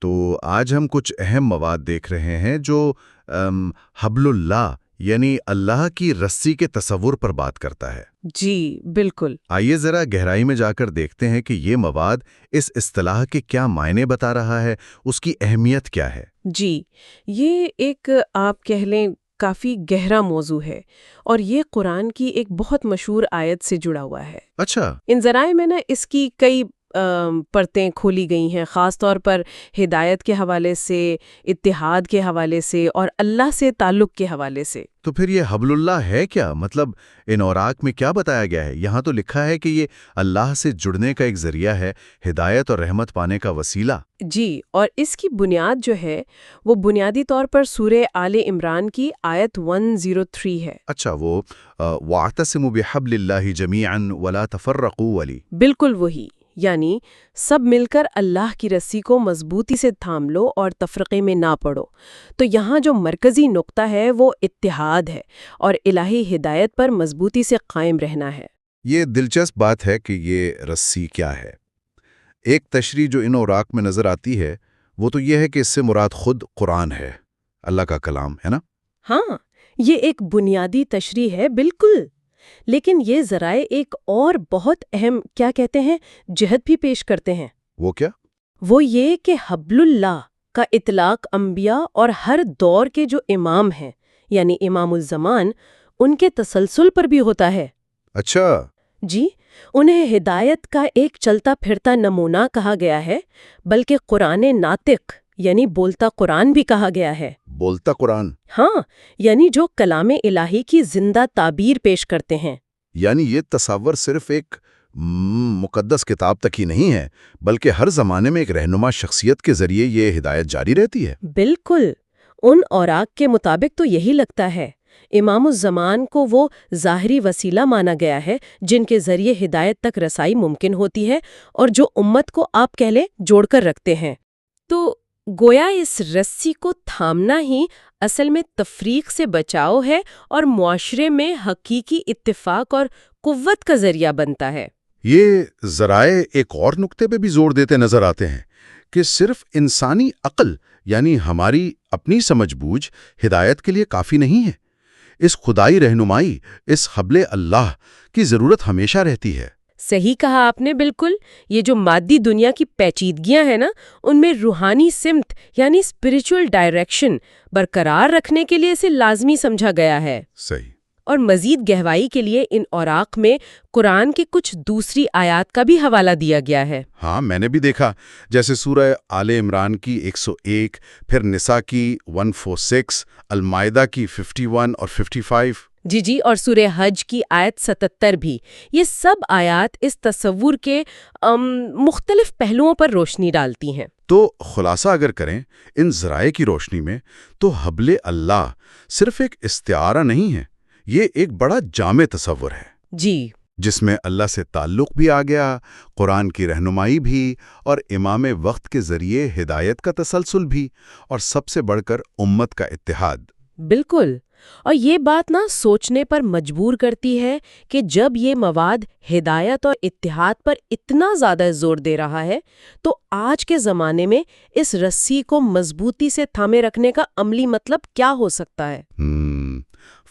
تو آج ہم کچھ اہم مواد دیکھ رہے ہیں جو حبل اللہ یعنی اللہ کی رسی کے تصور پر بات کرتا ہے۔ جی بالکل۔ آئیے ذرا گہرائی میں جا کر دیکھتے ہیں کہ یہ مواد اس اصطلاح کے کیا معنی بتا رہا ہے، اس کی اہمیت کیا ہے۔ جی، یہ ایک آپ کہہ لیں کافی گہرا موضوع ہے اور یہ قرآن کی ایک بہت مشہور آیت سے جڑا ہوا ہے۔ اچھا۔ ان ذرائع میں اس کی کئی پرتیں کھولی گئی ہیں، خاص طور پر ہدایت کے حوالے سے، اتحاد کے حوالے سے اور اللہ سے تعلق کے حوالے سے۔ تو پھر یہ حبل اللہ ہے کیا؟ مطلب ان اوراق میں کیا بتایا گیا ہے؟ یہاں تو لکھا ہے کہ یہ اللہ سے جڑنے کا ایک ذریعہ ہے، ہدایت اور رحمت پانے کا وسیلہ۔ جی، اور اس کی بنیاد جو ہے وہ بنیادی طور پر سورہ آل عمران کی آیت 103 ہے۔ اچھا، وہ وَاعْتَصِمُوا بِحَبْلِ اللَّهِ جَمِيعًا وَلَا تَفَرَّقُوا والی۔ بالکل وہی، یعنی سب مل کر اللہ کی رسی کو مضبوطی سے تھام لو اور تفرقے میں نہ پڑو۔ تو یہاں جو مرکزی نقطہ ہے وہ اتحاد ہے اور الہی ہدایت پر مضبوطی سے قائم رہنا ہے۔ یہ دلچسپ بات ہے کہ یہ رسی کیا ہے۔ ایک تشریح جو ان اوراق میں نظر آتی ہے وہ تو یہ ہے کہ اس سے مراد خود قرآن ہے، اللہ کا کلام ہے نا؟ ہاں، یہ ایک بنیادی تشریح ہے، بالکل۔ لیکن یہ ذرائع ایک اور بہت اہم کیا کہتے ہیں جہت بھی پیش کرتے ہیں۔ وہ کیا؟ وہ یہ کہ حبل اللہ کا اطلاق انبیاء اور ہر دور کے جو امام ہیں یعنی امام الزمان ان کے تسلسل پر بھی ہوتا ہے۔ اچھا۔ جی، انہیں ہدایت کا ایک چلتا پھرتا نمونہ کہا گیا ہے، بلکہ قرآن ناطق یعنی بولتا قرآن بھی کہا گیا ہے۔ بولتا قرآن؟ ہاں، یعنی جو کلام الہی کی زندہ تعبیر پیش کرتے ہیں۔ یعنی یہ تصور صرف ایک مقدس کتاب تک ہی نہیں ہے، بلکہ ہر زمانے میں ایک رہنما شخصیت کے ذریعے یہ ہدایت جاری رہتی ہے۔ بالکل، ان اوراق کے مطابق تو یہی لگتا ہے۔ امام الزمان کو وہ ظاہری وسیلہ مانا گیا ہے جن کے ذریعے ہدایت تک رسائی ممکن ہوتی ہے اور جو امت کو آپ کہہ لیں جوڑ کر رکھتے ہیں۔ تو گویا اس رسی کو تھامنا ہی اصل میں تفریق سے بچاؤ ہے اور معاشرے میں حقیقی اتفاق اور قوت کا ذریعہ بنتا ہے۔ یہ ذرائع ایک اور نقطے پہ بھی زور دیتے نظر آتے ہیں کہ صرف انسانی عقل یعنی ہماری اپنی سمجھ بوجھ ہدایت کے لیے کافی نہیں ہے۔ اس خدائی رہنمائی، اس حبل اللہ کی ضرورت ہمیشہ رہتی ہے۔ صحیح کہا آپ نے، بالکل۔ یہ جو مادی دنیا کی پیچیدگیاں ہیں نا، ان میں روحانی سمت یعنی اسپریچول ڈائریکشن برقرار رکھنے کے لیے اسے لازمی سمجھا گیا ہے۔ صحیح۔ اور مزید گہرائی کے لیے ان اوراق میں قرآن کی کچھ دوسری آیات کا بھی حوالہ دیا گیا ہے۔ ہاں، میں نے بھی دیکھا، جیسے سورہ آل عمران کی 101، پھر نساء کی 146، المائدہ کی 51 اور 55۔ جی، اور سورہ حج کی آیت 77 بھی۔ یہ سب آیات اس تصور کے مختلف پہلوؤں پر روشنی ڈالتی ہیں۔ تو خلاصہ اگر کریں ان ذرائع کی روشنی میں، تو حبل اللہ صرف ایک استعارہ نہیں ہے، یہ ایک بڑا جامع تصور ہے۔ جی، جس میں اللہ سے تعلق بھی آ گیا، قرآن کی رہنمائی بھی، اور امام وقت کے ذریعے ہدایت کا تسلسل بھی، اور سب سے بڑھ کر امت کا اتحاد۔ بالکل، اور یہ بات سوچنے پر مجبور کرتی ہے کہ جب یہ مواد ہدایت اور اتحاد پر اتنا زیادہ زور دے رہا ہے تو آج کے زمانے میں اس رسی کو مضبوطی سے تھامے رکھنے کا عملی مطلب کیا ہو سکتا ہے؟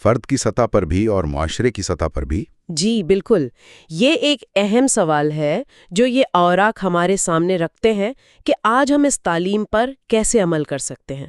فرد کی سطح پر بھی اور معاشرے کی سطح پر بھی۔ جی بالکل، یہ ایک اہم سوال ہے جو یہ اوراق ہمارے سامنے رکھتے ہیں کہ آج ہم اس تعلیم پر کیسے عمل کر سکتے ہیں۔